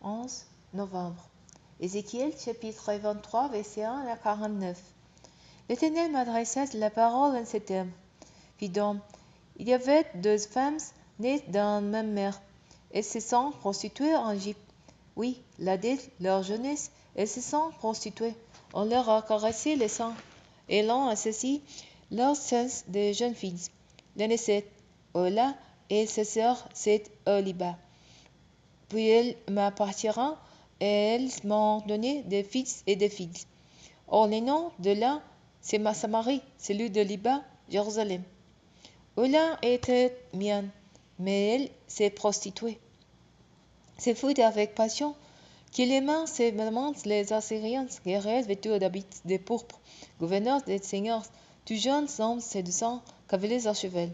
11 novembre. Ézéchiel chapitre 23, verset 1 à 49. L'Éternel m'adressa la parole en ces termes. Fils d'homme, il y avait 2 femmes nées dans ma mère. Elles se sont prostituées en Égypte. Oui, là dès leur jeunesse, elles se sont prostituées. On leur a caressé les seins et l'on assaisonné leurs seins de jeunes filles. L'année 7, Ola et sa sœur, c'est Oliba. Puis elles m'appartiront et elles m'ont donné des fils et des filles. Or, les noms de l'un, c'est Samarie, celui de Liba, Jérusalem. Ola était mienne, mais elle s'est prostituée. C'est fou avec passion qu'il aima ses mamans, les Assyriens, guerriers vêtus d'habits de pourpre, gouverneurs des seigneurs, tous jeunes hommes séduisants, cavaliers à cheval.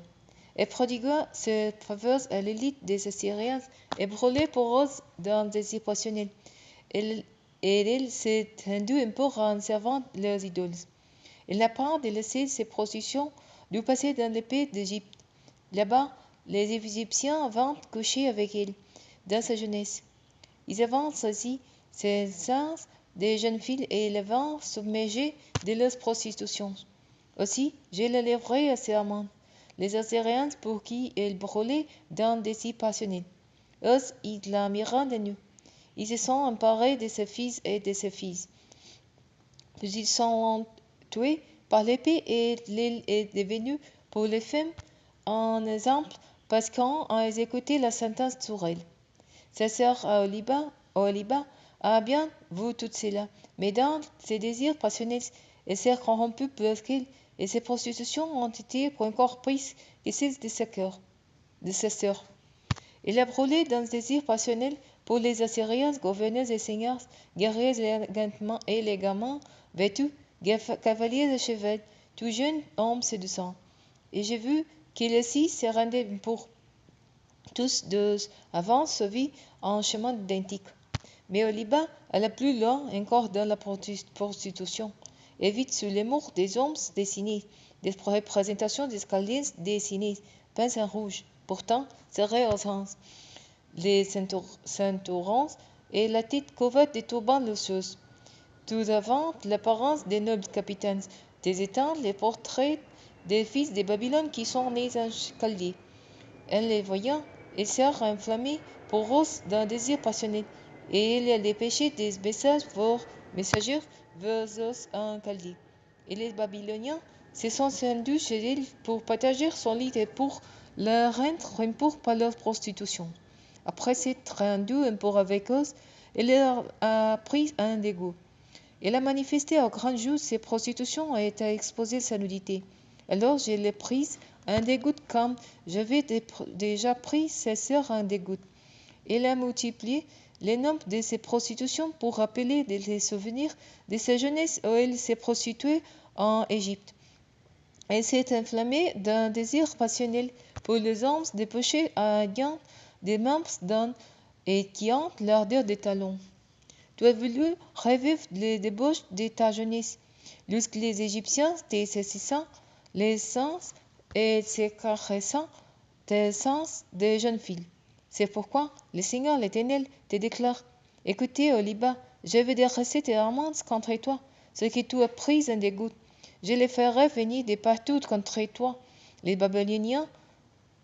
Et prodigua ses faveurs à l'élite des Assyriens et brûlait pour eux d'un désir passionnel. Et il s'est rendu impur en servant leurs idoles. Il n'a pas délaissé ses processions du passé dans les pays d'Égypte. Là-bas, les Égyptiens vinrent coucher avec il, dans sa jeunesse. Ils avancent aussi ses seins des jeunes filles et les vinrent submerger de leurs prostitutions. Aussi, je le livrai à ses amants, les Assyriens pour qui il brûlait d'un désir passionné. Eux, ils la mirent de nu. Ils se sont emparés de ses fils et de ses filles. Puis ils sont tués par l'épée et l'île est devenue pour les femmes un exemple parce qu'on a exécuté la sentence sur elle. Sa sœur Oliba a bien vu tout cela, mais dans ses désirs passionnés, elle s'est corrompue plus qu'elle, et ses prostitutions ont été encore prises que celles de sa sœur. Elle a brûlé dans ses désirs passionnels pour les Assyriens, gouverneurs et seigneurs, guerriers élégamment vêtus, cavaliers de cheval, tout jeunes hommes séduisants. Et j'ai vu qu'ils aussi se rendaient pour tous deux avant se vit en chemin identique. Mais Oliba alla plus loin encore dans la prostitution, et vite sur les murs des hommes dessinés, des représentations d'escaliers dessinés, peints en rouge, pourtant serrés aux hanches, les ceinturons et la tête couverte de turbans luxueux. Tout avant l'apparence des nobles capitaines, des étangs les portraits des fils de Babylone qui sont nés en Chaldée. En les voyant, il s'est enflammé pour eux d'un désir passionné, et il a dépêché des messagers vers eux en Chaldée. Et les Babyloniens se sont rendus chez elle pour partager son lit et pour la rendre impure par leur prostitution. Après s'être rendu impur avec eux, il leur a pris un dégoût. Il a manifesté au grand jour ses prostitutions et a exposé sa nudité. Alors je l'ai prise un dégoût comme j'avais déjà pris ses sœurs un dégoût. Il a multiplié les nombres de ses prostitutions pour rappeler les souvenirs de sa jeunesse où il s'est prostitué en Égypte. Il s'est enflammé d'un désir passionnel pour les hommes débauchés à gain des membres d'un et qui ont l'ardeur des talons. Tu as voulu revivre les débauches de ta jeunesse, lorsque les Égyptiens te saisissant les sens et se caressant tes sens de jeunes filles. C'est pourquoi le Seigneur l'Éternel te déclare, écoutez, Oliba, je vais dresser tes amantes contre toi, ce que tu as pris en dégoût. Je les ferai venir de partout contre toi, les Babyloniens,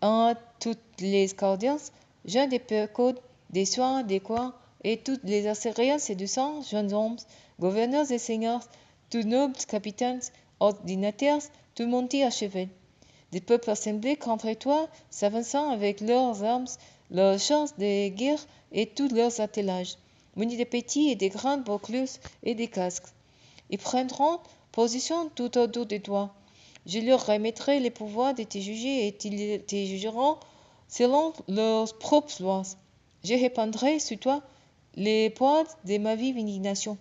en toutes les Chaldéens, gens des Pécodes, des soins, des coins, et tous les Assyriens séduisants, jeunes hommes, gouverneurs et seigneurs, tous nobles capitaines, ordinateurs, tout montés à cheval. Des peuples assemblés contre toi, s'avançant avec leurs armes, leurs chars de guerre et tous leurs attelages, munis de petits et de grandes boucles et des casques. Ils prendront position tout autour de toi. Je leur remettrai le pouvoir de te juger et ils te jugeront selon leurs propres lois. Je répandrai sur toi les poids de ma vive indignation.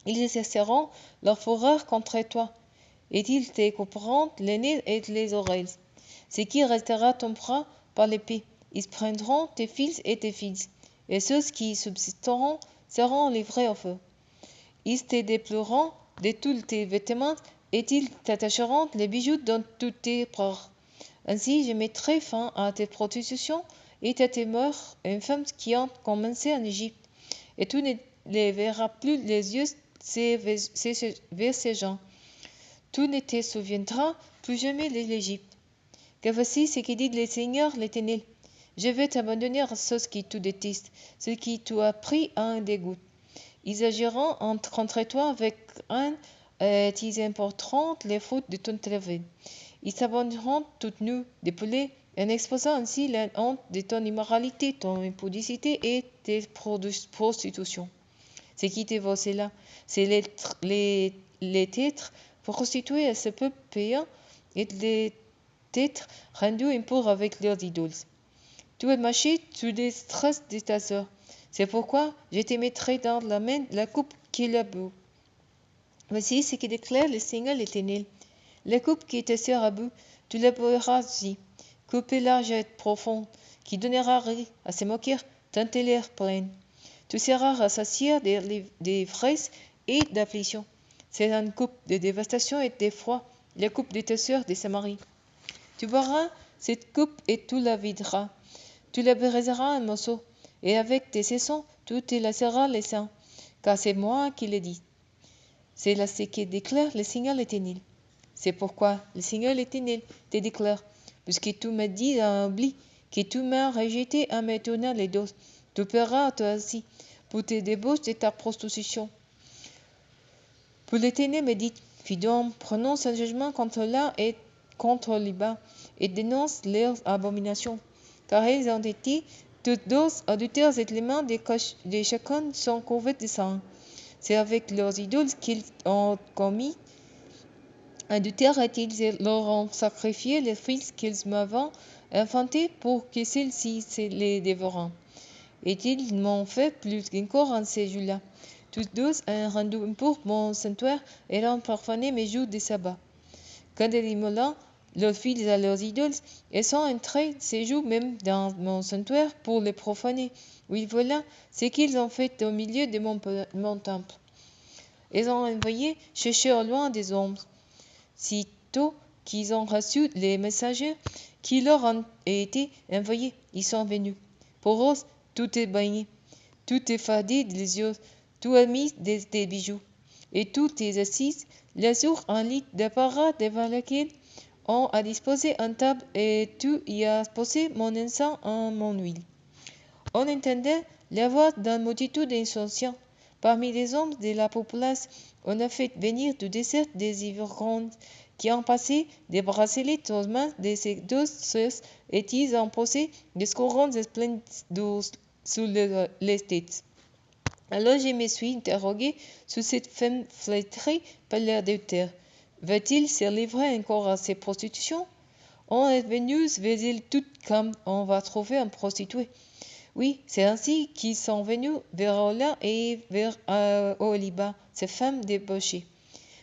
Ils exerceront leur fureur contre toi, et ils te couperont les nez et les oreilles. Ce qui restera tombera par l'épée. Ils prendront tes fils et tes filles, et ceux qui subsisteront seront livrés au feu. Ils te déploieront de tous tes vêtements, et ils t'attacheront les bijoux dans tous tes bras. Ainsi, je mettrai fin à tes prostitutions et à tes mœurs infâmes qui ont commencé en Égypte. et tu ne les verras plus les yeux vers ces gens. Tu ne te souviendras plus jamais de l'Égypte. Car voici ce que dit le Seigneur l'Éternel. Je vais t'abandonner à ceux qui te détestent, ceux qui t'ont appris un dégoût. Ils agiront contre toi avec haine et ils importeront les fautes de ton travail. Ils s'abandonneront toutes nues, dépolées, en exposant ainsi la honte de ton immoralité, ton impudicité et tes prostitutions. Ce qui te vaut cela, c'est les têtes prostituées à ce peuple payant et les têtes rendues impures avec leurs idoles. Tu es marché sous les traces de ta sœur. C'est pourquoi je te mettrai dans la main la coupe qu'il a bu. Voici ce que déclare le Seigneur l'Éternel. La coupe qui ta sœur a bu, tu la boiras aussi. Coupe large et profonde, qui donnera rire à ses moqueurs, tant elle est pleine. Tu seras rassasié des fraises et d'affliction. C'est une coupe de dévastation et d'effroi, la coupe de ta sœur de Samarie. Tu boiras cette coupe et tu la videras. Tu la briseras en morceaux, et avec tes sessons, tu te lasseras les seins, car c'est moi qui l'ai dit. C'est là ce que déclare le Seigneur l'Éternel. C'est pourquoi le Seigneur l'Éternel te déclare, puisque tu m'as dit en oubli, que tu m'as rejeté en me tournant les dos, tu paieras toi aussi pour tes débauches de ta prostitution. Pour l'Éternel me dit, fis donc, prononce un jugement contre l'un et contre les bas, et dénonce leurs abominations, car ils ont été toutes deux adultères et les mains de chacun sont couvertes de sang. C'est avec leurs idoles qu'ils ont commis adultère et ils leur ont sacrifié les fils qu'ils m'avaient enfantés pour que ceux-ci se les dévorent. Et ils m'ont fait plus encore en ces jours-là. Tous deux ont rendu impur mon sanctuaire et ont profané mes jours de sabbat. Quand ils immolant leurs fils à leurs idoles, ils sont entrés ces jours même dans mon sanctuaire pour les profaner. Oui, voilà ce qu'ils ont fait au milieu de mon temple. Ils ont envoyé chercher au loin des hommes. Sitôt qu'ils ont reçu les messagers qui leur ont été envoyés, ils sont venus. Pour eux, tout est baigné, tout est fardé les yeux, tout a mis des bijoux, et tout est assis, l'azur un lit d'apparat devant lequel on a disposé une table et tu y as posé mon encens en mon huile. On entendait la voix d'une multitude d'insouciants. Parmi les hommes de la populace, on a fait venir du désert des ivrognes qui ont passé des bracelets aux mains de ces deux sœurs et ils ont posé des couronnes splendides sur les têtes. Alors je me suis interrogé sur cette femme flétrie par l'adultère. Va-t-il se livrer encore à ses prostitutions? On est venu vers elle tout comme on va trouver un prostituée. Oui, c'est ainsi qu'ils sont venus vers Ola et vers Oliba, ces femmes débauchées.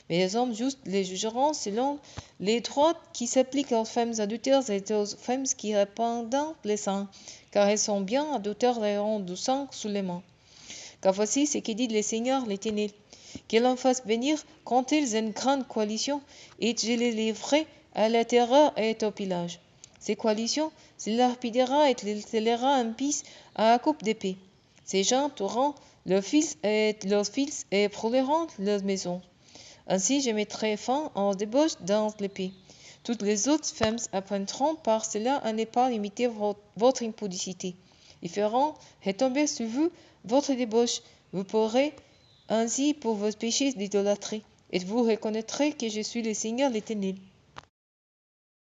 Mais les hommes justes les jugeront selon les droits qui s'appliquent aux femmes adultères et aux femmes qui répandent le sang, car elles sont bien adultères et ont du sang sous les mains. Car voici ce que dit le Seigneur l'Éternel, qu'il en fasse venir contre ils une grande coalition, et je les livrerai à la terreur et au pillage. Ces coalitions, se lapidera et les scellera en pisse à la coupe d'épée. Ces gens tueront leurs fils et brûleront leurs maisons. Ainsi je mettrai fin aux débauches dans le pays. Toutes les autres femmes apprendront par cela à ne pas imiter votre impudicité. Ils feront retomber sur vous votre débauche. Vous pourrez ainsi pour vos péchés d'idolâtrie, et vous reconnaîtrez que je suis le Seigneur l'Éternel.